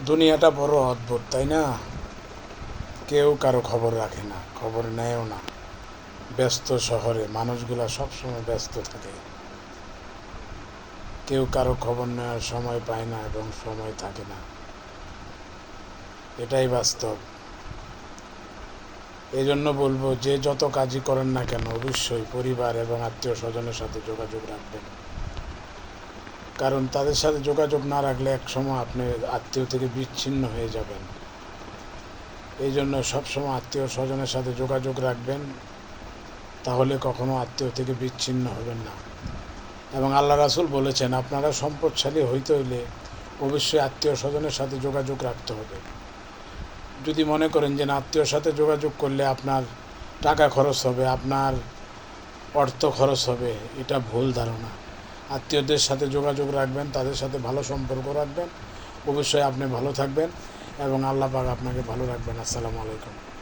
দুনিয়াটা বড় অদ্ভুত, তাই না? কেউ কারো খবর রাখে না, খবর নেয়ও না। ব্যস্ত শহরে মানুষগুলা সবসময় ব্যস্ত থাকে। কেউ কারো খবর নেওয়ার সময় পায় না এবং সময় থাকে না। এটাই বাস্তব। এই জন্য বলবো, যে যত কাজই করেন না কেন অবশ্যই পরিবার এবং আত্মীয় স্বজনের সাথে যোগাযোগ রাখবেন। কারণ তাদের সাথে যোগাযোগ না রাখলে একসময় আপনি আত্মীয় থেকে বিচ্ছিন্ন হয়ে যাবেন। এই জন্য সবসময় আত্মীয় স্বজনের সাথে যোগাযোগ রাখবেন, তাহলে কখনো আত্মীয় থেকে বিচ্ছিন্ন হবেন না। এবং আল্লাহ রাসূল বলেছেন, আপনারা সম্পদশালী হইতে হইলে অবশ্যই আত্মীয় স্বজনের সাথে যোগাযোগ রাখতে হবে। যদি মনে করেন যে না, আত্মীয়র সাথে যোগাযোগ করলে আপনার টাকা খরচ হবে, আপনার অর্থ খরচ হবে, এটা ভুল ধারণা। আত্মীয়দের সাথে যোগাযোগ রাখবেন, তাদের সাথে ভালো সম্পর্ক রাখবেন, অবশ্যই আপনি ভালো থাকবেন এবং আল্লাহ পাক আপনাকে ভালো রাখবেন। আসসালামু আলাইকুম।